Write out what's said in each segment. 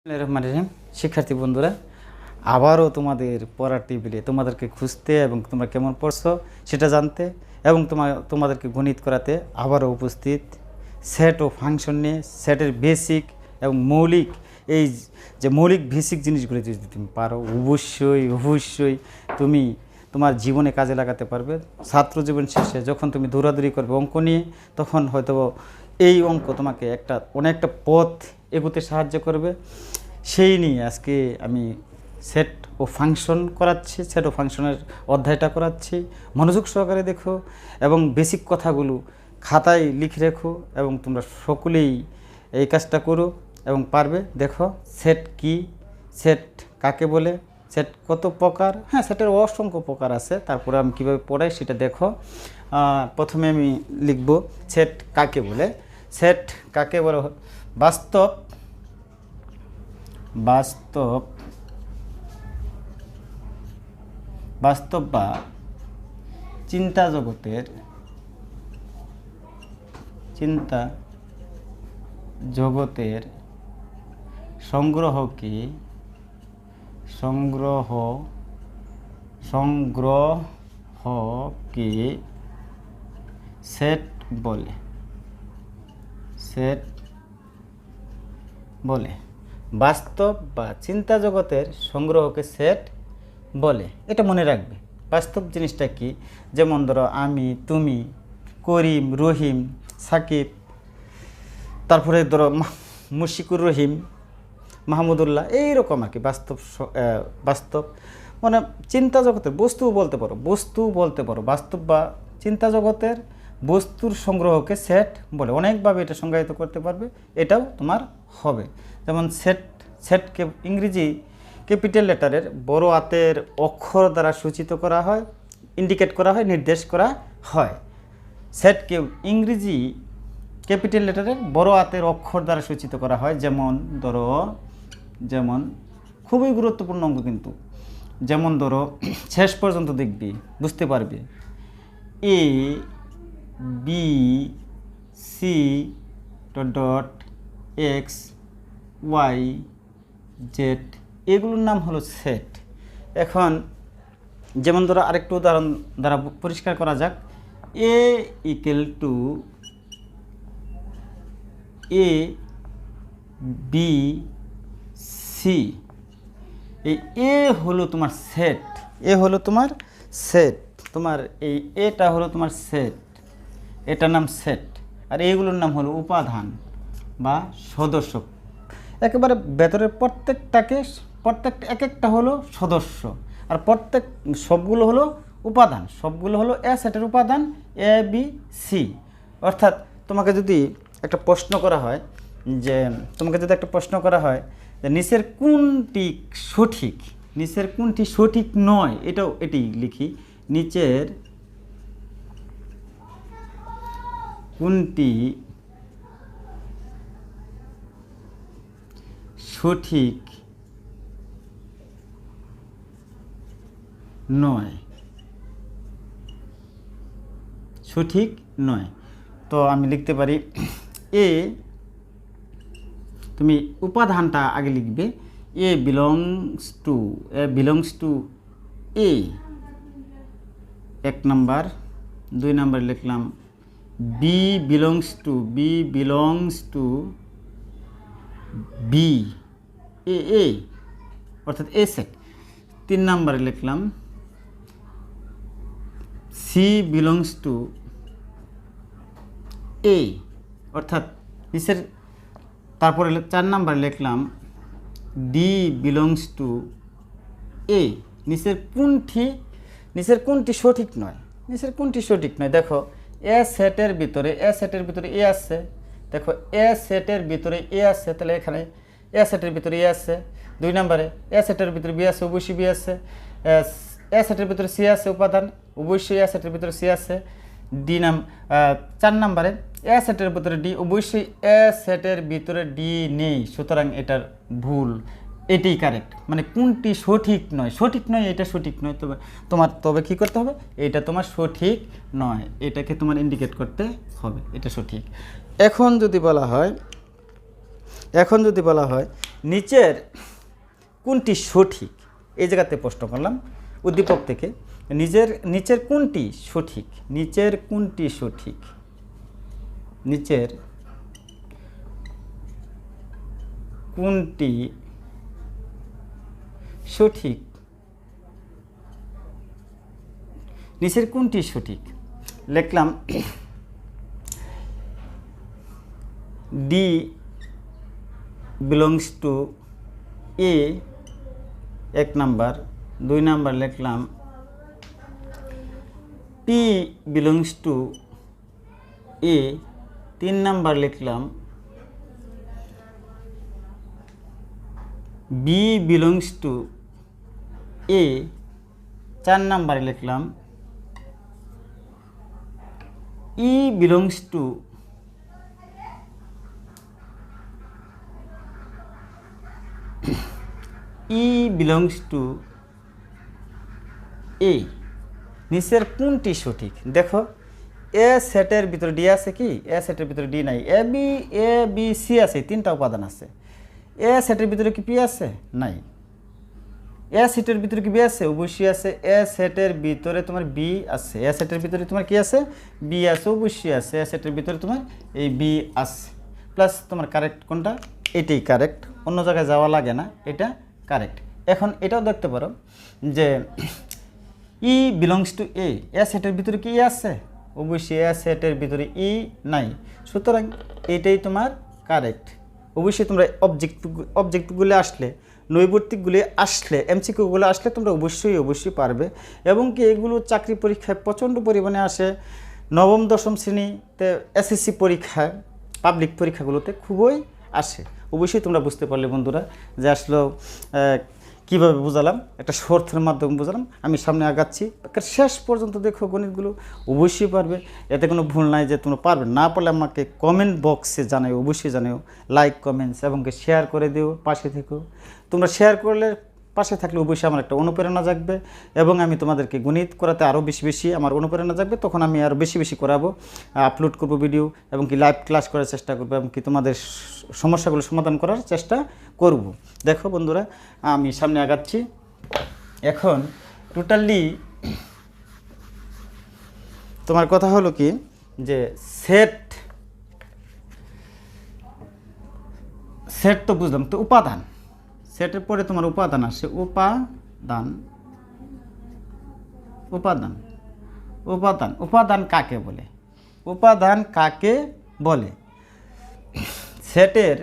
রহমান রহিম। শিক্ষার্থী বন্ধুরা, আবারও তোমাদের পড়ার টেবিলে তোমাদেরকে খুঁজতে এবং তোমরা কেমন পড়ছো সেটা জানতে এবং তোমাদেরকে গণিত করাতে আবারও উপস্থিত সেট ও ফাংশন নিয়ে। সেটের বেসিক এবং মৌলিক, এই যে মৌলিক বেসিক জিনিসগুলো যদি তুমি পারো, অবশ্যই তুমি তোমার জীবনে কাজে লাগাতে পারবে। ছাত্র জীবন শেষে যখন তুমি দৌড়াদৌড়ি করবে অঙ্ক নিয়ে, তখন হয়তো এই অঙ্ক তোমাকে অনেকটা পথ এগোতে সাহায্য করবে। সেই নিয়ে আজকে আমি সেট ও ফাংশন করাচ্ছি, সেট ও ফাংশনের অধ্যায়টা করাচ্ছি। মনোযোগ সহকারে দেখো এবং বেসিক কথাগুলো খাতায় লিখে রেখো এবং তোমরা সকলেই এই কাজটা করো এবং পারবে। দেখো সেট কি, সেট কাকে বলে, সেট কত প্রকার। হ্যাঁ, সেটের অসংখ্য প্রকার আছে, তারপরে আমি কীভাবে পড়াই সেটা দেখো। প্রথমে আমি লিখব সেট কাকে বলে। সেট কাকে বলে? বাস্তব বা চিন্তা জগতের সংগ্রহকে সেট বলে। বাস্তব বা চিন্তা জগতের সংগ্রহকে সেট বলে। এটা মনে রাখবে। বাস্তব জিনিসটা কি? যেমন ধরো আমি, তুমি, করিম, রহিম, সাকিব, তারপরে ধরো মুশিকুর রহিম, মাহমুদুল্লাহ, এইরকম আর কি। বাস্তব মানে চিন্তা জগতের বস্তু বলতে পারো, বাস্তব বা চিন্তা জগতের বস্তুর সংগ্রহকে সেট বলে। অনেকভাবে এটা সংজ্ঞায়িত করতে পারবে, এটাও তোমার হবে। যেমন সেটকে ইংরেজি ক্যাপিটাল লেটারের বড় হাতের অক্ষর দ্বারা সূচিত করা হয়, ইন্ডিকেট করা হয়, নির্দেশ করা হয়। সেটকে ইংরেজি ক্যাপিটাল লেটারের বড় হাতের অক্ষর দ্বারা সূচিত করা হয়। যেমন খুবই গুরুত্বপূর্ণ অঙ্ক কিন্তু। যেমন ধরো শেষ পর্যন্ত দেখবি, বুঝতে পারবে। A B C dot X Y Z, এগুলোর নাম হলো সেট। এখন যেমন ধরো আরেকটু উদাহরণ দ্বারা পরিষ্কার করা যাক। A equal to A B C, এই এ হলো তোমার সেট। তোমার এই এটা হলো তোমার সেট, এটার নাম সেট। আর এইগুলোর নাম হলো উপাদান বা সদস্য। একেবারে ভেতরের এক একটা হলো সদস্য, আর সবগুলো হলো উপাদান। সবগুলো হলো এ সেটের উপাদান, এ বি সি। অর্থাৎ তোমাকে যদি একটা প্রশ্ন করা হয় যে নিচের কোনটি সঠিক নয়, এটি লিখি। নিচের কোনটি সঠিক নয়, তো আমি লিখতে পারি তুমি উপাদানটা আগে লিখবে। A belongs to A, 1 number. 2 number লিখলাম B belongs to B, A অর্থাৎ এ সেট। 3 নাম্বারে লিখলাম সি বিলংস টু এ, অর্থাৎ নিচের। তারপরে 4 নাম্বারে লিখলাম ডি বিলংস টু এ। নিচের কোনটি সঠিক নয়? দেখো এ সেটের ভিতরে এ আছে। দেখো এ সেটের ভিতরে এ আছে, তাহলে এখানে এ সেটের ভিতরে এ আছে। 2 নম্বরে এ সেটের ভিতরে বি আছে, অবশ্যই বি আছে। এ সেটের ভিতরে সি আছে উপাদান, অবশ্যই এ সেটের ভিতরে সি আছে। 4 নম্বরে এ সেটের ভিতরে ডি, অবশ্যই এ সেটের ভিতরে ডি নেই, সুতরাং এটার ভুল, এটাই কারেক্ট। মানে কোনটি সঠিক নয়, এটা সঠিক নয়, তবে কি করতে হবে? এটা তোমার সঠিক নয়, এটাকে তোমার ইন্ডিকেট করতে হবে, এটা সঠিক। এখন যদি বলা হয় নিচের কোনটি সঠিক, এই জায়গাতে প্রশ্ন করলাম উদ্দীপক থেকে। নিচের কোনটি সঠিক, নিচের কোনটি সঠিক, নিচের কোনটি সঠিক, নিচের কোনটি সঠিক। লিখলাম D belongs to A 1 number, 2 number লিখলাম P belongs to A, 3 number লিখলাম বি বিলংস টু এ, 4 নাম্বারে লিখলাম E belongs to E belongs to A. নিচের কোনটি সঠিক? দেখো এ সেটের ভিতরে ডি আছে কি? এ সেটের ভিতরে ডি নাই। এ বি সি আছে, 3টা উপাদান আছে। এ সেটের ভিতরে কি পি আছে? নাই। এ সেটের ভিতরে কি বি আছে? অবশ্যই আছে। এ সেটের ভিতরে তোমার বি আছে। এ সেটের ভিতরে তোমার কি আছে? বি আছে, অবশ্যই আছে। এ সেটের ভিতরে তোমার এই বি আছে। প্লাস তোমার কারেক্ট কোনটা? এটাই কারেক্ট, অন্য জায়গায় যাওয়া লাগে না, এটা কারেক্ট। এখন এটাও দেখতে পারো যে ই বিলংস টু এ, এ সেটের ভিতরে কি আছে? অবশ্যই এ সেটের ভিতরে ই নাই, সুতরাং এটাই তোমার কারেক্ট। অবশ্যই তোমরা অবজেক্টগুলো আসলে, নৈবর্তিকগুলি আসলে, এমসিকিউগুলো আসলে তোমরা অবশ্যই পারবে। এবং কি এগুলো চাকরি পরীক্ষায় প্রচণ্ড পরিমাণে আসে। নবম দশম শ্রেণীতে এসএসসি পরীক্ষায়, পাবলিক পরীক্ষাগুলোতে খুবই আসে। অবশ্যই তোমরা বুঝতে পারলে বন্ধুরা যে আসলে কীভাবে বুঝালাম, একটা শর্তের মাধ্যমে বুঝালাম। আমি সামনে আগাচ্ছি, শেষ পর্যন্ত দেখো গণিতগুলো অবশ্যই পারবে, এতে কোনো ভুল নাই যে তোমরা পারবে। না পারলে আমাকে কমেন্ট বক্সে জানাও, অবশ্যই জানাও, লাইক কমেন্টস এবং শেয়ার করে দিও, পাশে থেকো। তোমরা শেয়ার করলে, পাশে থাকলে অবশ্যই আমার একটা অনুপ্রেরণা জাগবে এবং আমি তোমাদেরকে গণিত করাতে আরও বেশি আমার অনুপ্রেরণা জাগবে। তখন আমি আরও বেশি করাবো, আপলোড করব ভিডিও এবং কি লাইভ ক্লাস করার চেষ্টা করবো এবং কি তোমাদের সমস্যাগুলো সমাধান করার চেষ্টা করব। দেখো বন্ধুরা আমি সামনে আগাচ্ছি। এখন টোটালি তোমার কথা হলো কি যে সেট তো বুঝলাম, তো উপাদান, সেটের পরে তোমার উপাদান আসে। উপাদান কাকে বলে? উপাদান কাকে বলে? সেটের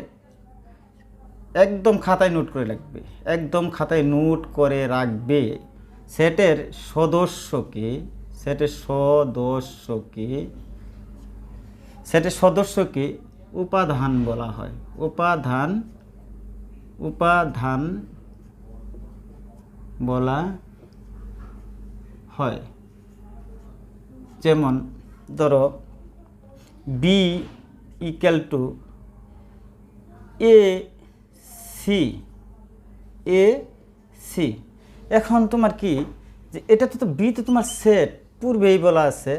একদম খাতায় নোট করে রাখবে, একদম খাতায় নোট করে রাখবে। সেটের সদস্যকে উপাদান বলা হয়। উপাদান বলা হয়। যেমন ধরো B equal to A C. এখন তোমার কি যে এটা তো বি তো তোমার সেট, পূর্বেই বলা আছে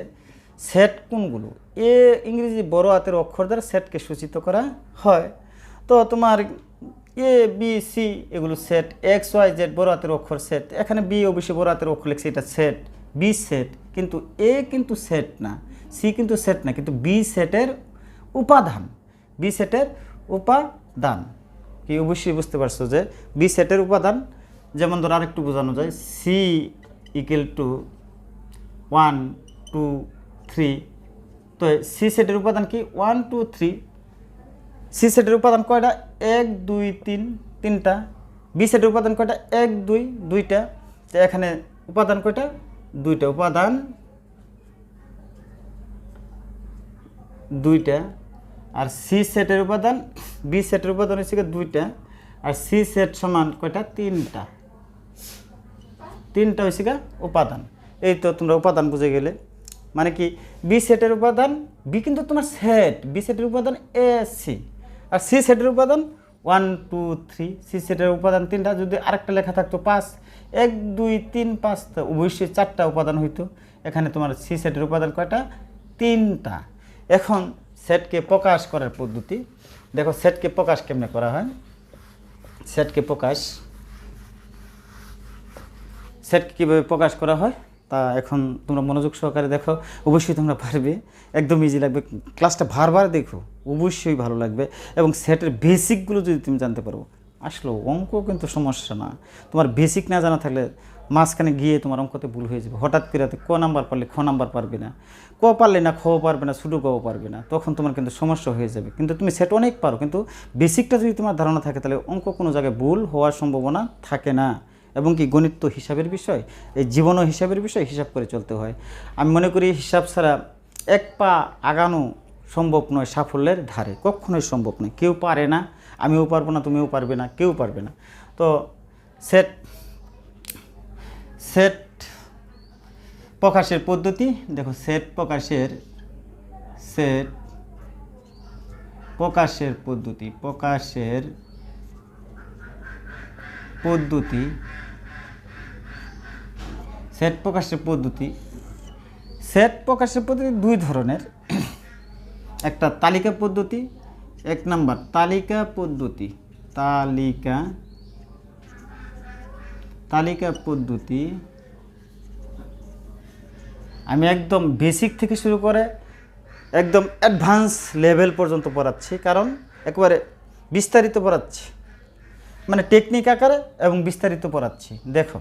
সেট কোনগুলো? এ ইংরেজি বড় হাতের অক্ষর দ্বারা সেটকে সূচিত করা হয়। তো তোমার এ বি সি এগুলো সেট, এক্স ওয়াই জেড বড় হাতের অক্ষর সেট। এখানে বি অবশ্যই বড় হাতের অক্ষর লিখছে, এটা সেট, বি সেট। কিন্তু এ কিন্তু সেট না, সি কিন্তু সেট না, কিন্তু বি সেটের উপাদান। কি অবশ্যই বুঝতে পারছো যে বি সেটের উপাদান। যেমন ধর আরেকটু বোঝানো যায়, সি ইকুয়াল টু 1 2 3। তো সি সেটের উপাদান কি? 1 2 3। সি সেটের উপাদান কয়টা? 1 2 3, 3টা। বি সেটের উপাদান কয়টা? 1 2 2টা। তো এখানে উপাদান কয়টা? 2টা উপাদান, 2টা। আর সি সেটের উপাদান, বি সেটের উপাদান হচ্ছে 2টা, আর সি সেট সমান কয়টা? 3টা। 3টা হচ্ছে উপাদান। এই তো তোমরা উপাদান বুঝে গেলে। মানে কি বি সেটের উপাদান, বি কিন্তু তোমার সেট, বি সেটের উপাদান এ সি। আর সি সেটের উপাদান 1 2 3। সি সেটের উপাদান 3টা। যদি আরেকটা লেখা থাকতো 5, 1 2 3 5, তো অবশ্যই 4টা উপাদান হইতো। এখানে তোমার সি সেটের উপাদান কয়টা? 3টা। এখন সেটকে প্রকাশ করার পদ্ধতি দেখো, সেটকে প্রকাশ কেমনে করা হয়। সেটকে কীভাবে প্রকাশ করা হয় তা এখন তোমরা মনোযোগ সহকারে দেখো, অবশ্যই তোমরা পারবে, একদম ইজি লাগবে। ক্লাসটা বারবার দেখো, অবশ্যই ভালো লাগবে। এবং সেটের বেসিকগুলো যদি তুমি জানতে পারো, আসলে অঙ্ক কিন্তু সমস্যা না। তোমার বেসিক না জানা থাকলে মাঝখানে গিয়ে তোমার অঙ্কতে ভুল হয়ে যাবে। হঠাৎ করে ক নাম্বার পারলে খ নাম্বার পারবে না, ক পারলে না খ পারবে না, শুধু কও পারবে না, তখন তোমার কিন্তু সমস্যা হয়ে যাবে। কিন্তু তুমি সেট অনেক পারো, কিন্তু বেসিকটা যদি তোমার ধারণা থাকে তাহলে অঙ্ক কোনো জায়গায় ভুল হওয়ার সম্ভাবনা থাকে না। এবং কি গণিত তো হিসাবের বিষয়, এই জীবনও হিসাবের বিষয়, হিসাব করে চলতে হয়। আমি মনে করি হিসাব ছাড়া এক পা আগানো সম্ভব নয় সাফল্যের ধারে, কখনোই সম্ভব নয়। কেউ পারে না, আমিও পারবো না, তুমিও পারবে না, কেউ পারবে না। তো সেট প্রকাশের পদ্ধতি দেখো, সেট প্রকাশের পদ্ধতি সেট প্রকাশের পদ্ধতি দুই ধরনের। একটা তালিকা পদ্ধতি, এক নাম্বার তালিকা পদ্ধতি। আমি একদম বেসিক থেকে শুরু করে একদম অ্যাডভান্স লেভেল পর্যন্ত পড়াচ্ছি, কারণ একেবারে বিস্তারিত পড়াচ্ছি, মানে টেকনিক আকারে এবং বিস্তারিত পড়াচ্ছি। দেখো,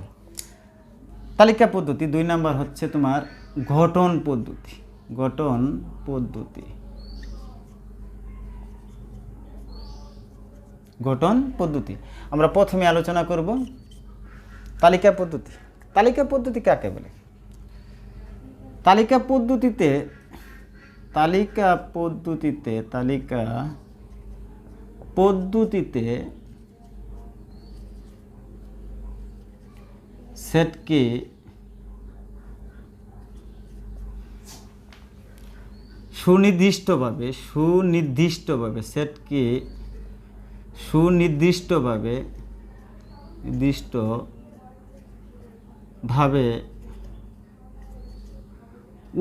তালিকা পদ্ধতি, দুই নাম্বার হচ্ছে তোমার গঠন পদ্ধতি। আমরা প্রথমে আলোচনা করব তালিকা পদ্ধতি কাকে বলে। তালিকা পদ্ধতিতে সেটকে সুনির্দিষ্টভাবে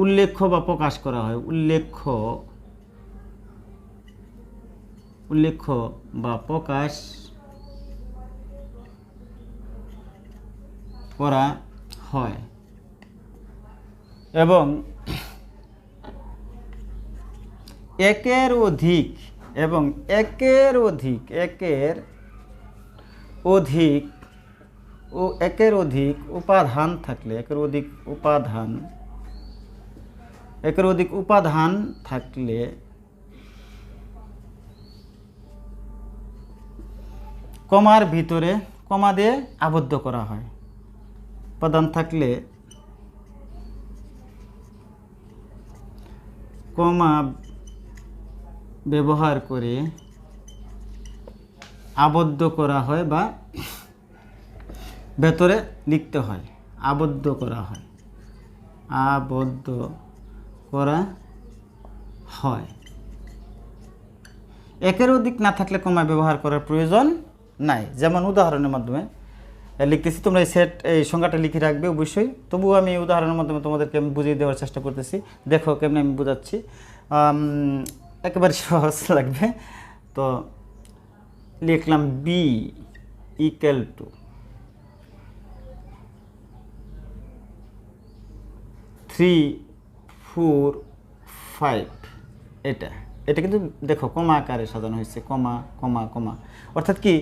উল্লেখ্য বা প্রকাশ করা হয়। উল্লেখ্য বা প্রকাশ করা হয় এবং একের অধিক উপাদান থাকলে কমার ভিতরে কমা দিয়ে আবদ্ধ করা হয়। উপাদান থাকলে কমা ব্যবহার করে আবদ্ধ করা হয় বা ভেতরে লিখতে হয়। আবদ্ধ করা হয়। একের অধিক না থাকলে কমা ব্যবহার করার প্রয়োজন নাই। যেমন উদাহরণের মাধ্যমে লিখতেছি, তোমরা এই সংজ্ঞাটা লিখে রাখবে অবশ্যই। তবুও আমি উদাহরণের মাধ্যমে তোমাদেরকে আমি বুঝিয়ে দেওয়ার চেষ্টা করতেছি। দেখো কেমন আমি বোঝাচ্ছি, একেবারে সহজ লাগবে। তো লিখলাম B = 3, 4, 5। এটা কিন্তু দেখো কমা আকারে সাজানো হয়েছে, কমা। অর্থাৎ কি,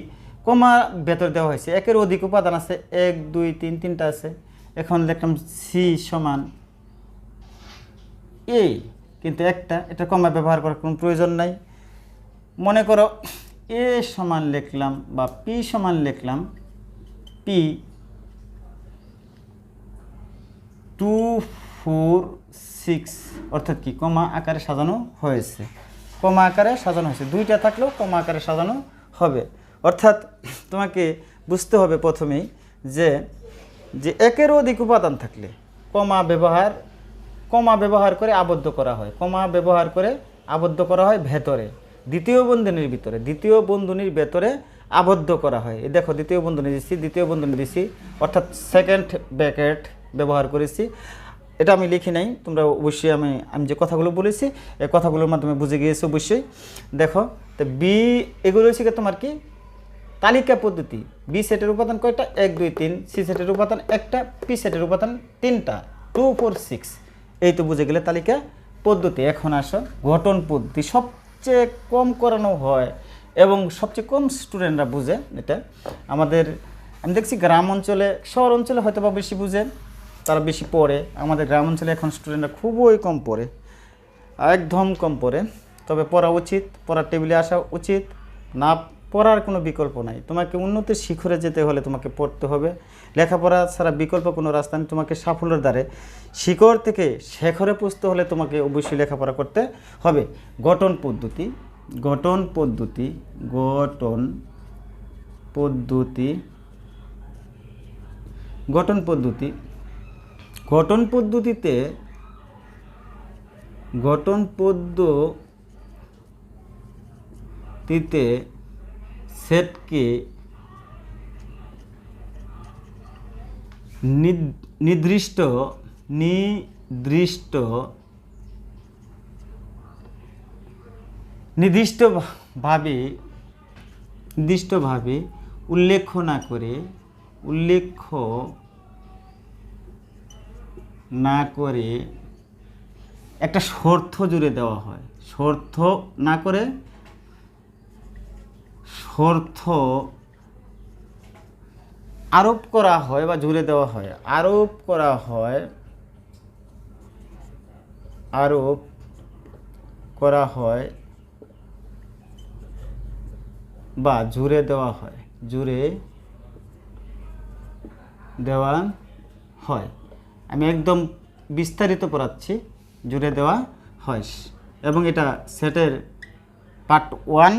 কমা ভেতর দেওয়া হয়েছে। একের অধিক উপাদান আছে, 1, 2, 3, 3টা আছে। এখন লিখলাম C সমান A, কিন্তু এটা কমা ব্যবহার করার কোনো প্রয়োজন নাই। মনে করো A সমান লিখলাম বা P সমান লিখলাম P 2, 4, 6, অর্থাৎ কি কমা আকারে সাজানো হয়েছে। দুইটা থাকলেও কমা আকারে সাজানো হবে। অর্থাৎ তোমাকে বুঝতে হবে প্রথমেই যে একের অধিক উপাদান থাকলে কমা ব্যবহার করে আবদ্ধ করা হয় ভেতরে, দ্বিতীয় বন্ধনীর ভিতরে আবদ্ধ করা হয়। এই দেখো দ্বিতীয় বন্ধনী দিছি, অর্থাৎ সেকেন্ড ব্র্যাকেট ব্যবহার করেছি। এটা আমি লিখি নাই, তোমরা অবশ্যই আমি যে কথাগুলো বলেছি এই কথাগুলোর মাধ্যমে বুঝে গিয়েছো অবশ্যই। দেখো তো এগুলো হচ্ছে তোমার কি তালিকা পদ্ধতি। বি সেটের উপাদান কয়টা? 1 2 3। সি সেটের উপাদান একটা, পি সেটের উপাদান 3টা, 2 4 6। এই তো বুঝে গেলে তালিকা পদ্ধতি। এখন আসো গঠন পদ্ধতি। সবচেয়ে কম করানো হয় এবং সবচেয়ে কম স্টুডেন্টরা বুঝে এটা। আমাদের আমি দেখছি গ্রাম অঞ্চলে, শহর অঞ্চলে হয়তো বা বেশি বুঝে, তারা বেশি পড়ে। আমাদের গ্রাম অঞ্চলে এখন স্টুডেন্টরা খুবই কম পড়ে, একদম কম পড়ে। তবে পড়া উচিত, পড়ার টেবিলে আসা উচিত, না পড়ার কোনো বিকল্প নাই। তোমাকে উন্নতির শিখরে যেতে হলে তোমাকে পড়তে হবে। লেখাপড়া ছাড়া বিকল্প কোনো রাস্তা নেই। তোমাকে সাফল্যের দ্বারে শিখর থেকে শেখরে পৌঁছতে হলে তোমাকে অবশ্যই লেখাপড়া করতে হবে। গঠন পদ্ধতি, গঠন পদ্ধতি, গঠন পদ্ধতি, গঠন পদ্ধতি। গঠন পদ্ধতিতে, গঠন পদ্ধতিতে সেটকে নির্দিষ্টভাবে উল্লেখ না করে একটা শর্ত জুড়ে দেওয়া হয়। শর্ত না করে শর্ত আরোপ করা হয় বা জুড়ে দেওয়া হয়। আরোপ করা হয়, আরোপ করা হয় বা জুড়ে দেওয়া হয়, জুড়ে দেওয়া হয়। আমি একদম বিস্তারিত পড়াচ্ছি। জুড়ে দেওয়া হয় এবং এটা সেটের পার্ট 1,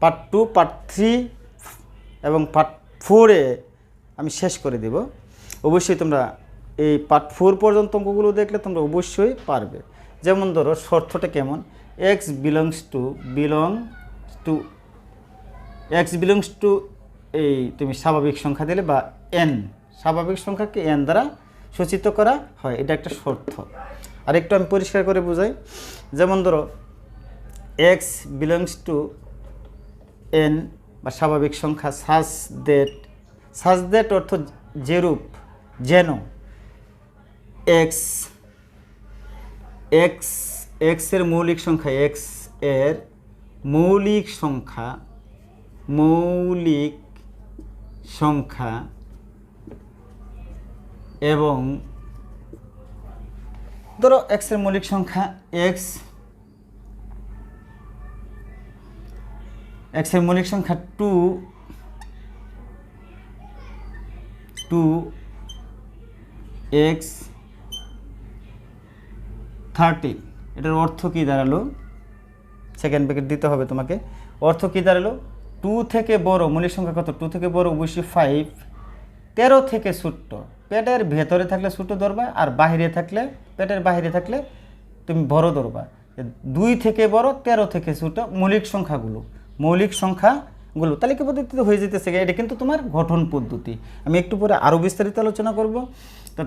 পার্ট 2, পার্ট 3 এবং পার্ট 4-এ আমি শেষ করে দেব। অবশ্যই তোমরা এই পার্ট 4 পর্যন্ত অঙ্কগুলো দেখলে তোমরা অবশ্যই পারবে। যেমন ধরো শর্তটা কেমন, এক্স বিলংস টু এই তুমি স্বাভাবিক সংখ্যা দিলে বা এন, স্বাভাবিক সংখ্যাকে এন দ্বারা সূচিত করা হয়, এটা একটা শর্ত। আর একটু আমি পরিষ্কার করে বুঝাই। যেমন ধরো এক্স বিলংস টু এন বা স্বাভাবিক সংখ্যা সাজ দ্যাট অর্থ যেরূপ, যেন এক্স এর মৌলিক সংখ্যা, এক্স এর মৌলিক সংখ্যা এবং ধরো এক্স এর মৌলিক সংখ্যা এক্স এর মৌলিক সংখ্যা 2x13। এটার অর্থ কি দাঁড়ালো? সেকেন্ড ব্র্যাকেট দিতে হবে তোমাকে। অর্থ কি দাঁড়ালো? 2 থেকে বড় মৌলিক সংখ্যা কত? 2 থেকে বড় অবশ্যই 5। 13 থেকে ছোট্ট, পেটের ভেতরে থাকলে ছোট ধরবা, আর বাহিরে থাকলে, পেটের বাহিরে থাকলে তুমি বড় ধরবা। 2 থেকে বড়, 13 থেকে ছোট মৌলিক সংখ্যাগুলো তালিকা পদ্ধতিতে হয়ে যেতেছে। এটা কিন্তু তোমার গঠন পদ্ধতি। আমি একটু পরে আরও বিস্তারিত আলোচনা করব। তো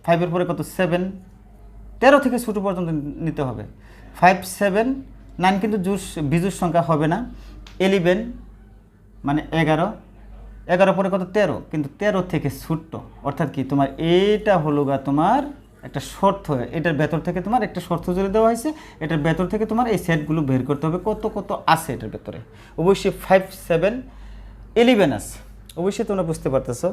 5 পরে কত? 7। 13 থেকে ছোট পর্যন্ত নিতে হবে। 5 7 9 কিন্তু বিজোড় সংখ্যা হবে না। 11 মানে 11 পরে কত? 13, কিন্তু 13 থেকে ছোট্ট। অর্থাৎ কি তোমার এইটা হলো গা তোমার একটা শর্ত। এটার ভেতর থেকে তোমার একটা শর্ত জুড়ে দেওয়া হয়েছে। এটার ভেতর থেকে তোমার এই সেটগুলো বের করতে হবে কত কত আছে এটার ভেতরে। অবশ্যই 5 7 11 আছে। অবশ্যই তোমরা বুঝতে পারতেছো,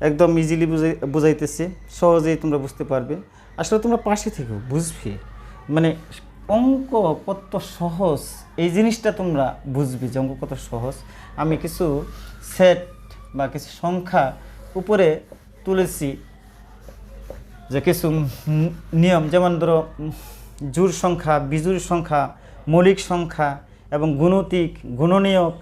একদম ইজিলি বুঝাইতেছি, সহজেই তোমরা বুঝতে পারবে। আসলে তোমরা পাশে থেকেও বুঝবে, মানে অঙ্ক কত সহজ এই জিনিসটা তোমরা বুঝবে যে অঙ্ক কত সহজ। আমি কিছু সেট বা কিছু সংখ্যা উপরে তুলেছি, যে কিছু নিয়ম, যেমন ধরো জোড় সংখ্যা, বিজোড় সংখ্যা, মৌলিক সংখ্যা এবং গুণতিক, গুণনীয়ক,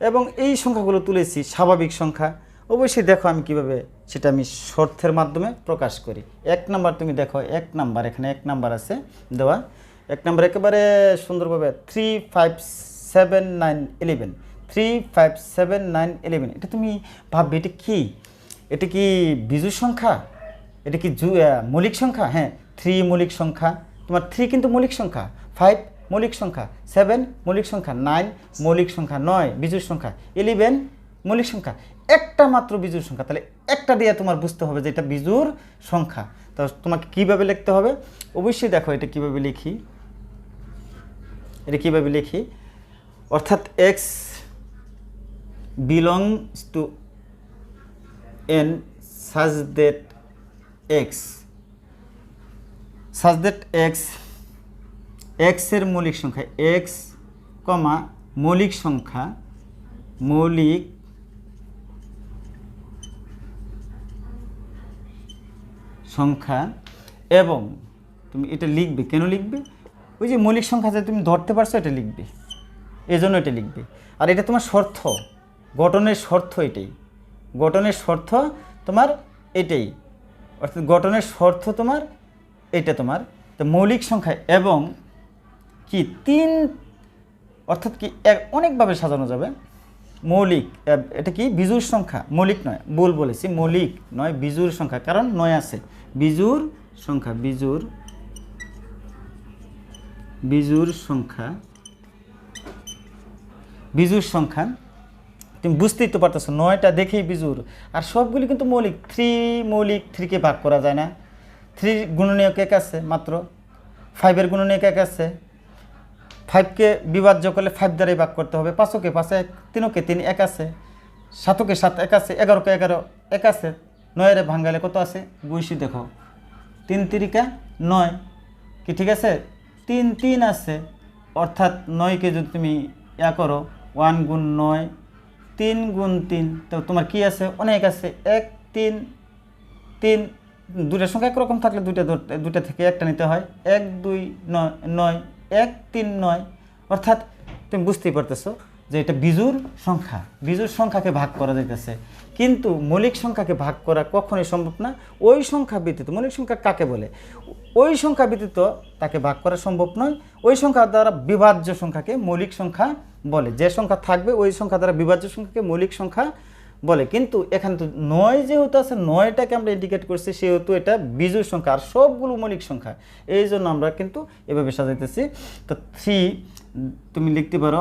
এবং এই সংখ্যাগুলো তুলেছি স্বাভাবিক সংখ্যা। অবশ্যই দেখো আমি কিভাবে সেটা আমি শর্তের মাধ্যমে প্রকাশ করি। 1 নাম্বার তুমি দেখো, 1 নাম্বার এখানে 1 নাম্বার আছে দেওয়া। 1 নাম্বার একেবারে সুন্দরভাবে 3 5 7 9 11, 3 5 7 9 11। এটা তুমি ভাববে এটা কি? এটা কি বিজোড় সংখ্যা? এটা কি মৌলিক সংখ্যা? হ্যাঁ, 3 মৌলিক সংখ্যা। তোমার 3 কিন্তু মৌলিক সংখ্যা, 5 মৌলিক সংখ্যা, 7 মৌলিক সংখ্যা, 9 মৌলিক সংখ্যা, 9 বিজোড় সংখ্যা, 11 মৌলিক সংখ্যা, একটা মাত্র বিজোড় সংখ্যা। তাহলে একটা দিয়ে তোমার বুঝতে হবে যে এটা বিজোড় সংখ্যা। তো তোমাকে কীভাবে লিখতে হবে অবশ্যই দেখো এটা কীভাবে লিখি, এটা কীভাবে লিখি, অর্থাৎ x belongs two n such that x এর মৌলিক সংখ্যা x, মৌলিক সংখ্যা এবং তুমি এটা লিখবে, কেন লিখবে, ওই যে মৌলিক সংখ্যা যে তুমি ধরতে পারছো এটা লিখবে, এই জন্য এটা লিখবে। আর এটা তোমার শর্ত, গঠনের শর্ত এটাই, গঠনের শর্ত তোমার এটাই, অর্থাৎ গঠনের শর্ত তোমার এটা তোমার। তো মৌলিক সংখ্যা এবং কি 3, অর্থাৎ কি অনেকভাবে সাজানো যাবে। মৌলিক, এটা কি বিজোড় সংখ্যা, মৌলিক নয়, ভুল বলেছি, মৌলিক নয় বিজোড় সংখ্যা, কারণ 9 আছে, বিজোড় সংখ্যা, বিজোড় সংখ্যা তুমি বুঝতেই তো পারতেছো, 9টা দেখেই বিজোড়। আর সবগুলি কিন্তু মৌলিক, 3কে ভাগ করা যায় না, 3 গুণনীয়ক 1 আছে মাত্র, 5-এর গুণনীয়ক 1 আছে, 5কে বিভাজ্য করলে 5 দ্বারাই ভাগ করতে হবে, 5কে 5 1, 3কে 3 1 আছে, 7কে 7 1 আছে, 11কে 11 1 আছে, 9-এর ভাঙালে কত আছে বৈশি দেখো, 3 3 9 কি ঠিক আছে, 3 3 আছে, অর্থাৎ 9কে যদি তুমি করো 1 গুণ 9, 3 গুণ 3, তো তোমার কি আছে, অনেক আছে, 1 3 3, দুইটার সংখ্যা একরকম থাকলে দুইটা থেকে একটা নিতে হয়, 1 2 9 9 1 3 9, অর্থাৎ তুমি বুঝতেই পারতেছো যে এটা বিজোড় সংখ্যা, বিজোড় সংখ্যাকে ভাগ করা যাইতেছে। কিন্তু মৌলিক সংখ্যাকে ভাগ করা কখনোই সম্ভব না। ওই সংখ্যা ব্যতীত, মৌলিক সংখ্যা কাকে বলে, ওই সংখ্যা ব্যতীত তাকে ভাগ করা সম্ভব নয়। ওই সংখ্যা দ্বারা বিভাজ্য সংখ্যাকে মৌলিক সংখ্যা বলে, যে সংখ্যা থাকবে ওই সংখ্যা দ্বারা বিভাজ্য সংখ্যাকে মৌলিক সংখ্যা বলে। কিন্তু এখানে তো 9 যেহেতু আছে, 9টাকে আমরা ইন্ডিকেট করছি, সেহেতু এটা বিজোড় সংখ্যা, আর সবগুলো মৌলিক সংখ্যা, এই জন্য আমরা কিন্তু এভাবে সাজাইতেছি। তো 3 তুমি লিখতে পারো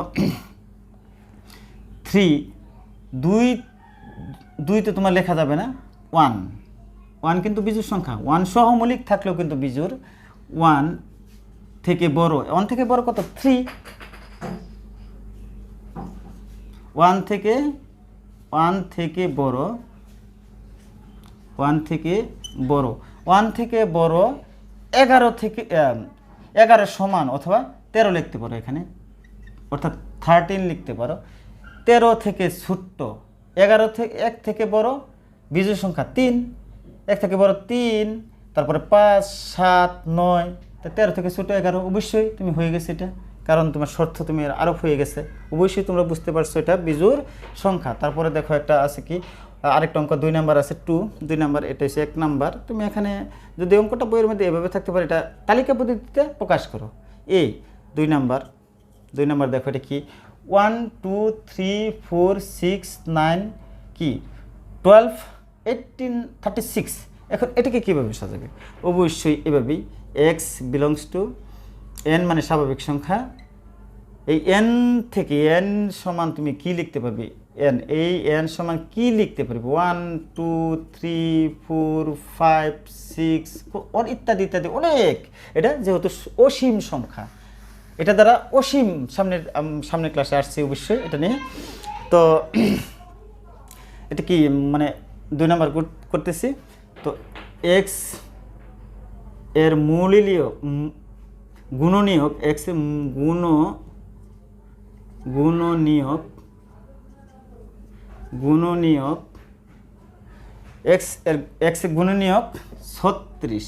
3, 2 তো তোমার লেখা যাবে না, 1 কিন্তু বিজোড় সংখ্যা, 1 সহ মৌলিক থাকলেও কিন্তু বিজোড়। 1 থেকে বড়, 1 থেকে বড় কত, 3, 1 থেকে বড়, 1 থেকে বড় 11 সমান অথবা 13 লিখতে পারো এখানে, অর্থাৎ 13 লিখতে পারো। 13 থেকে ছোট্ট, 11 থেকে 1 থেকে বড় বিজোড় সংখ্যা 3, 1 থেকে বড় 3, তারপরে 5 7 9, 13 থেকে ছোট 11, অবশ্যই তুমি হয়ে গেছে এটা, কারণ তোমার শর্ত তুমি আরোপ হয়ে গেছে, অবশ্যই তোমরা বুঝতে পারছো এটা বিজোড় সংখ্যা। তারপরে দেখো একটা আছে কি, আরেকটা অঙ্ক 2 নাম্বার আছে, 2 নাম্বার, এটা হচ্ছে 1 নাম্বার। তুমি এখানে যদি অঙ্কটা বইয়ের মধ্যে এভাবে থাকতে পারে, এটা তালিকা পদ্ধতিতে প্রকাশ করো। এই 2 নাম্বার দেখো এটা কি, 1 2 3 4 6 9 কি 12 18 36। এখন এটাকে কীভাবে সাজাবে, অবশ্যই এভাবেই, এক্স বিলংস টু n মানে স্বাভাবিক সংখ্যা, এই n থেকে n সমান তুমি কি লিখতে পারবে, n, এই n সমান কি লিখতে পারবে, 1 2 3 4 5 6 ইত্যাদি ইত্যাদি অনেক। এটা যেহেতু অসীম সংখ্যা, এটা দ্বারা অসীম, সামনের ক্লাসে আসছে অবশ্যই এটা নিয়ে। তো এটা কি মানে 2 নাম্বার করতেছি। তো এক্স এর গুণনীয়ক, এক্স এর গুণনীয়ক এক্স এর গুণনীয়ক 36,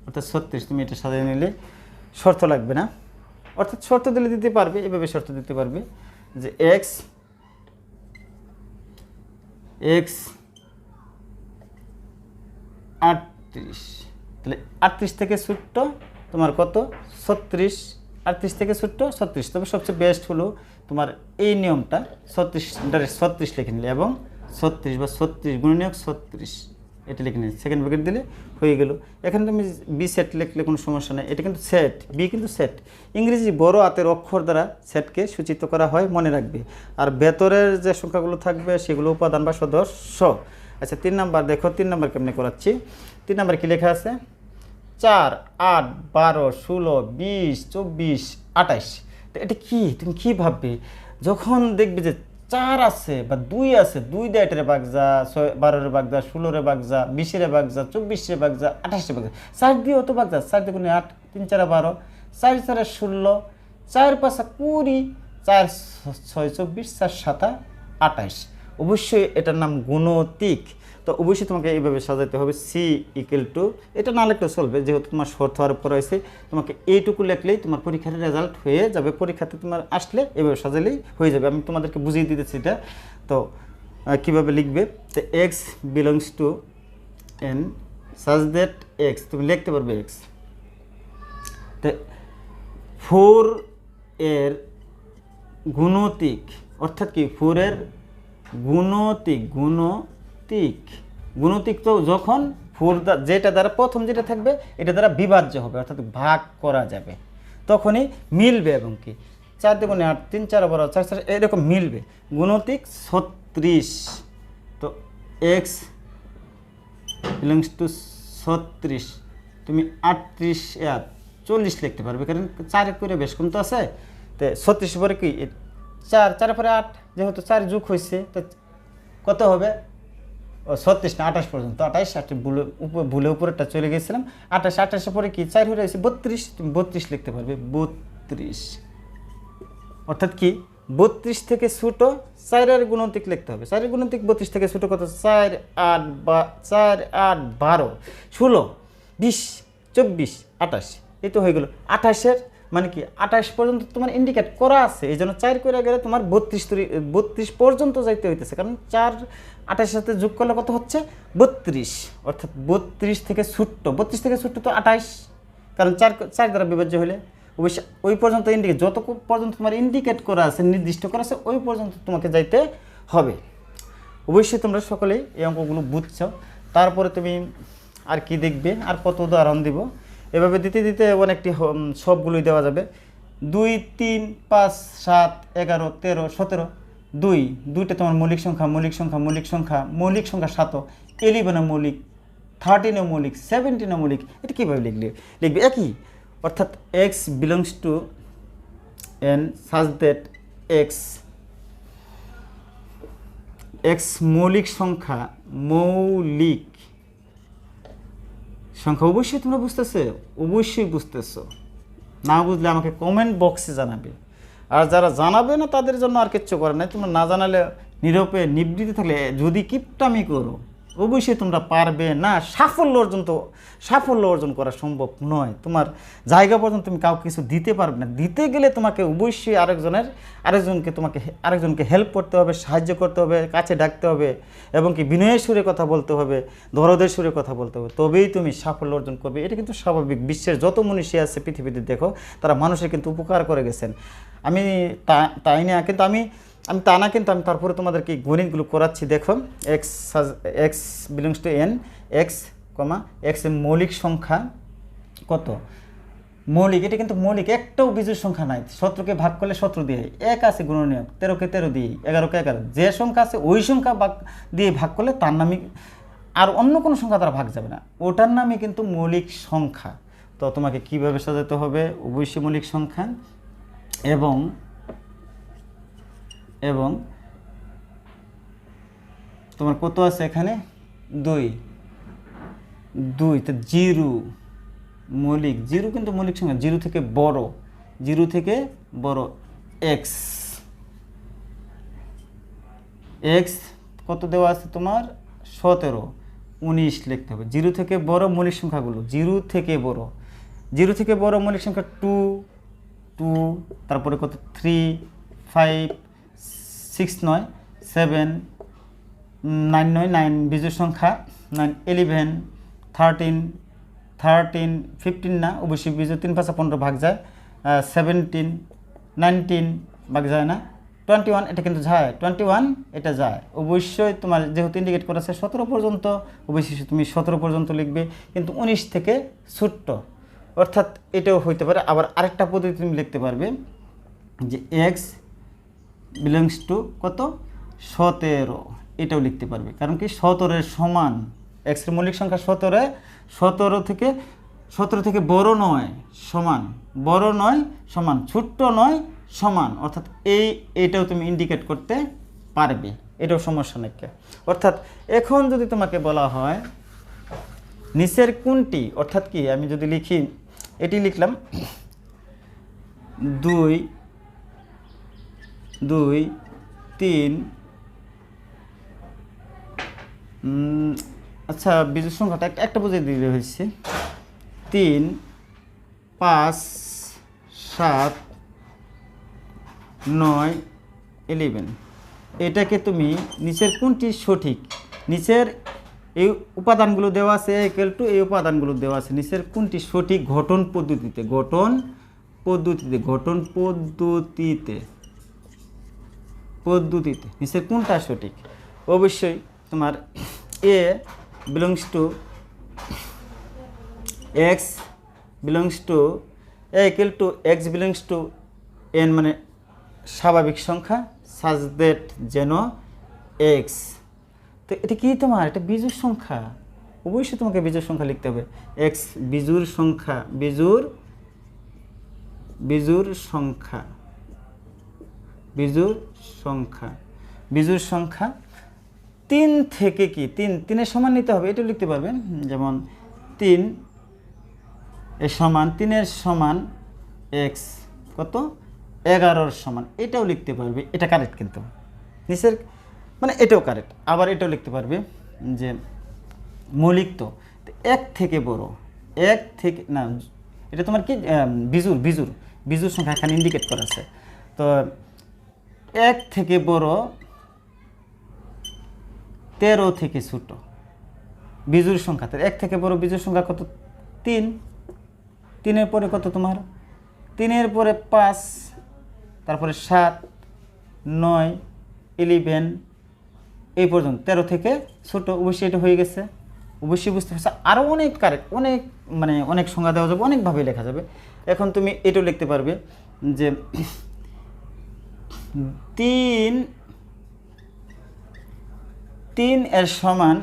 অর্থাৎ 36। তুমি এটা সাজিয়ে নিলে শর্ত লাগবে না, অর্থাৎ শর্ত দিলে দিতে পারবে, এভাবে শর্ত দিতে পারবে যে এক্স 38, তাহলে 38 থেকে ছোট্ট তোমার কত, 36, 38 থেকে ছোট্ট 36। তবে সবচেয়ে বেস্ট হলো তোমার এই নিয়মটা, 36 লিখে নিলে, এবং 36 বা 36 গুণনীয়ক 36, এটা লিখে নিই, সেকেন্ড ব্র্যাকেট দিলে হয়ে গেল। এখানে তুমি বি সেট লিখলে কোনো সমস্যা নেই, এটা কিন্তু সেট, বি কিন্তু সেট। ইংরেজি বড় হাতের অক্ষর দ্বারা সেটকে সূচিত করা হয়, মনে রাখবে। আর ভেতরের যে সংখ্যাগুলো থাকবে সেগুলো উপাদান বা সদস্য। আচ্ছা 3 নাম্বার দেখো, 3 নাম্বার কেমনে করাচ্ছি। 3 নাম্বার কি লেখা আছে? 4, 8, 12, 16, 20, 24, 28। তো এটা কি, তুমি কি ভাববে যখন দেখবে যে 4 আছে বা 2 আছে, 2 দিয়ে 8 রে ভাগ যা, 12 রে ভাগ যা, 16 রে ভাগ যা, 20 রে ভাগ যা, 24 রে ভাগ যা, 28 রে ভাগ যা, 4 দিয়ে অত ভাগ যা, 4 দিয়ে 8, 3 4 12, 4 4 16, 4 5 20, 4 6 24, 4 7 28। অবশ্যই এটার নাম গুণতিক। তো অবশ্যই তোমাকে এইভাবে সাজাতে হবে, সি ইকুয়াল টু, এটা না লিখলেও চলবে যেহেতু তোমার শর্ত হওয়ার উপর রয়েছে। তোমাকে এইটুকু লিখলেই তোমার পরীক্ষার রেজাল্ট হয়ে যাবে। পরীক্ষাতে তোমার আসলে এইভাবে সাজালেই হয়ে যাবে। আমি তোমাদেরকে বুঝিয়ে দিতেছি এটা। তো কীভাবে লিখবে, তো x belongs to N such that x, তুমি লিখতে পারবে এক্স। তো 4 এর গুণতিক, অর্থাৎ কি 4 এর গুণতিক, গুণতিক তো যখন 4 যেটা দ্বারা প্রথম যেটা থাকবে এটা দ্বারা বিভাজ্য হবে, অর্থাৎ ভাগ করা যাবে, তখনই মিলবে। এবং কি 4 দুগুণে 8, 3 4 12, 4 4 এরকম মিলবে। গুণতিক 36। তো এক্স বিলংস টু 36, তুমি 38 40 লিখতে পারবে, কারণ 4 করে বেশ কম তো আছে। তো 36 পরে কি 4, 4 পরে 8, যেহেতু 4 যোগ হয়েছে তো কত হবে? ও 36 না 28 পর্যন্ত, 28 ভুলে উপরেরটা চলে গেছিলাম। 28 পরে কি 4 হয়ে রয়েছে 32, তুমি 32 লিখতে পারবে, 32। অর্থাৎ কি 32 থেকে ছোট 4 এর গুণতিক লিখতে হবে। 4 এর গুণতিক 32 থেকে ছোট কত? 4 8 12, 16, 20, 24, 28। এই তো হয়ে গেল। 28-এর মানে কি 28 পর্যন্ত তোমার ইন্ডিকেট করা আছে, এই জন্য 4 করে গেলে তোমার 32 পর্যন্ত যাইতে হইতেছে, কারণ 4 28-এর সাথে যোগ করলে কত হচ্ছে? 32। অর্থাৎ 32 থেকে ছোট্ট, 32 থেকে ছোট্ট তো 28, কারণ 4 দ্বারা বিভাজ্য হলে অবশ্যই ওই পর্যন্ত ইন্ডিকেট, যত পর্যন্ত তোমার ইন্ডিকেট করা আছে, নির্দিষ্ট করা আছে, ওই পর্যন্ত তোমাকে যাইতে হবে। অবশ্যই তোমরা সকলেই এই অঙ্কগুলো বুঝছো। তারপরে তুমি আর কি দেখবে, আর কত উদাহরণ দিব, এভাবে দিতে দিতে অনেকটি সবগুলোই দেওয়া যাবে। 2 3 5 7 11 13 17, 2টা তোমার মৌলিক সংখ্যা, 7, 11 মৌলিক, 13 মৌলিক, 17 মৌলিক। এটা কীভাবে লিখবে একই, অর্থাৎ x belongs to N such that x মৌলিক সংখ্যা, অবশ্যই তোমরা বুঝতেছো, অবশ্যই বুঝতেছো। না বুঝলে আমাকে কমেন্ট বক্সে জানাবে। আর যারা জানাবে না তাদের জন্য আর কিচ্ছু করে নাই। তোমরা না জানালে নীরবে নিবৃত্তি থাকলে যদি কিপটামি করো, অবশ্যই তোমরা পারবে না। সাফল্য অর্জন করা সম্ভব নয়। তোমার জায়গা পর্যন্ত তুমি কাউকে কিছু দিতে পারবে না। দিতে গেলে তোমাকে অবশ্যই আরেকজনকে হেল্প করতে হবে, সাহায্য করতে হবে, কাছে ডাকতে হবে, এবং কি বিনয়ের সুরে কথা বলতে হবে, দরদের সুরে কথা বলতে হবে, তবেই তুমি সাফল্য অর্জন করবে। এটা কিন্তু স্বাভাবিক। বিশ্বের যত মনীষী আছে পৃথিবীতে দেখো, তারা মানুষের কিন্তু উপকার করে গেছেন। আমি তাই না, কিন্তু আমি তা না, কিন্তু আমি তারপরে তোমাদেরকে গণিতগুলো করাচ্ছি। দেখো x belongs to N x, x এর মৌলিক সংখ্যা কত? মৌলিক, এটা কিন্তু মৌলিক, একটাও বিজোড় সংখ্যা নাই। 17কে ভাগ করলে 17 দিয়ে, 1 আছে গুণনীয়ক, 13কে 13 দিয়ে, 11কে 11, যে সংখ্যা আছে ওই সংখ্যা দিয়ে ভাগ করলে তার নামই, আর অন্য কোনো সংখ্যা দ্বারা ভাগ যাবে না, ওটার নামই কিন্তু মৌলিক সংখ্যা। তো তোমাকে কিভাবে সাজাতে হবে? অবশ্যই মৌলিক সংখ্যা এবং তোমার কত আছে এখানে? 2, তো 0 মৌলিক, 0 কিন্তু মৌলিক সংখ্যা, 0 থেকে বড় এক্স কত দেওয়া আছে তোমার? 17, 19 লিখতে হবে। 0 থেকে বড় মৌলিক সংখ্যাগুলো, 0 থেকে বড় মৌলিক সংখ্যা 2, তারপরে কত? 3 5 6 9 7 9 9 বিজোড় সংখ্যা, 9 11 13 15 না, অবশ্যই বিজোড়, 3 5 15 ভাগ যায়, 17 19 ভাগ যায় না, 21 এটা কিন্তু যায়, 21 এটা যায়। অবশ্যই তোমার যেহেতু ইন্ডিকেট করা আছে 17 পর্যন্ত, অবশ্যই তুমি 17 পর্যন্ত লিখবে, কিন্তু 19 থেকে ছোট্ট, অর্থাৎ এটাও হইতে পারে। আবার আরেকটা পদ্ধতি তুমি লিখতে পারবে যে এক্স বিলংস টু কত 17, এটাও লিখতে পারবে। কারণ কি 17 সমান, এক্সের মৌলিক সংখ্যা 17 থেকে বড় নয় সমান, বড় নয় সমান, ছোট্ট নয় সমান, অর্থাৎ এইটাও তুমি ইন্ডিকেট করতে পারবে, এটাও সমস্যা নেই। অর্থাৎ এখন যদি তোমাকে বলা হয় নিচের কোনটি, অর্থাৎ কি আমি যদি লিখি, এটি লিখলাম 2 2 3, আচ্ছা বিজোড় সংখ্যাটা একটা বুঝিয়ে দিলে হয়েছে, 3 5 7 9 11, এটাকে তুমি নিচের কোনটি সঠিক, নিচের এই উপাদানগুলো দেওয়া আছে ইকুয়াল টু এই উপাদানগুলো দেওয়া আছে, নিচের কোনটি সঠিক গঠন পদ্ধতিতে, গঠন পদ্ধতিতে নিচের কোনটা সঠিক। অবশ্যই তোমার A belongs to X belongs to A equal to X belongs to N, মানে স্বাভাবিক সংখ্যা সাজ দ্যাট যেন এক্স। তো এটা কি তোমার, এটা বিজোড় সংখ্যা, অবশ্যই তোমাকে বিজোড় সংখ্যা লিখতে হবে। এক্স বিজোড় সংখ্যা, বিজোড় সংখ্যা 3 থেকে কি 3 সমান নিতে হবে, এটা লিখতে পারবেন। যেমন 3 এর সমান, 3 সমান এক্স কত 11 সমান, এটাও লিখতে পারবে, এটা কারেক্ট কিন্তু নিচের, মানে এটাও কারেক্ট। আবার এটাও লিখতে পারবে যে মৌলিক তো 1 থেকে বড়, 1 থেকে না, এটা তোমার কি বিজোড় সংখ্যা এখানে ইন্ডিকেট করা আছে। তো 1 থেকে বড় 13 থেকে ছোট বিজোড় সংখ্যা, 1 থেকে বড় বিজোড় সংখ্যা কত 3, 3 পরে কত তোমার 3 পরে 5, তারপরে 7 9 11 এই পর্যন্ত 13 থেকে ছোট, অবশ্যই এটা হয়ে গেছে, অবশ্যই বুঝতে পারছো। আরও অনেক কারেক্ট, অনেক সংজ্ঞা দেওয়া যাবে, অনেকভাবে লেখা যাবে। এখন তুমি এটাও লিখতে পারবে যে 3 এর সমান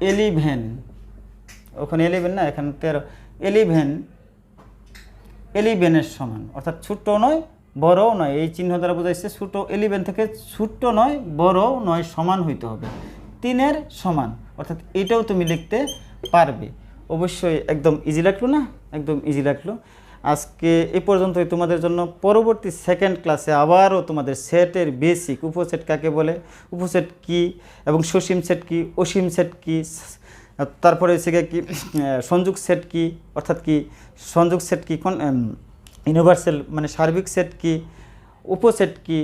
11, ওখানে 11 না, এখানে 13, 11 এর সমান, অর্থাৎ ছোট নয় বড়ও নয়, এই চিহ্ন দ্বারা বোঝাইছে ছোট, 11 থেকে ছোট নয় বড়ও নয়, সমান হইতে হবে, 3 এর সমান, অর্থাৎ এটাও তুমি লিখতে পারবে। অবশ্যই একদম ইজি লাগলো না, একদম ইজি লাগলো। আজকে এই পর্যন্তই তোমাদের জন্য। পরবর্তী সেকেন্ড ক্লাসে আবারও তোমাদের সেটের বেসিক, উপসেট কাকে বলে, উপসেট কি, এবং সসীম সেট কি, অসীম সেট কি, তারপরে হচ্ছে কি সংযোগ সেট কি, অর্থাৎ কি সংযোগ সেট কি, ইউনিভার্সাল মানে সার্বিক সেট কি, উপসেট কি,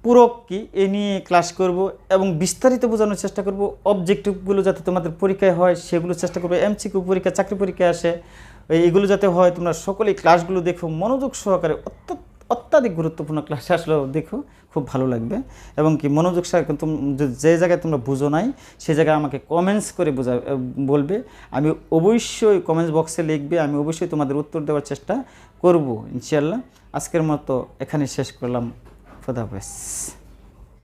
পূরক কি, এ নিয়ে ক্লাস করব এবং বিস্তারিত বোঝানোর চেষ্টা করব। অবজেক্টিভগুলো যাতে তোমাদের পরীক্ষায় হয় সেগুলো চেষ্টা করবো, এমসিকিউ পরীক্ষা, চাকরি পরীক্ষায় আসে, এগুলো যাতে হয়। তোমরা সকলেই ক্লাসগুলো দেখো মনোযোগ সহকারে, অত্যাধিক গুরুত্বপূর্ণ ক্লাস আসলেও দেখো, খুব ভালো লাগবে। এবং কি মনোযোগ সহকারে যে জায়গায় তোমরা বুঝো নাই সেই জায়গায় আমাকে কমেন্টস করে বলবে, আমি অবশ্যই কমেন্টস বক্সে লিখবে, আমি অবশ্যই তোমাদের উত্তর দেওয়ার চেষ্টা করব ইনশাআল্লাহ। আজকের মতো এখানে শেষ করলাম, খোদা হাফেজ।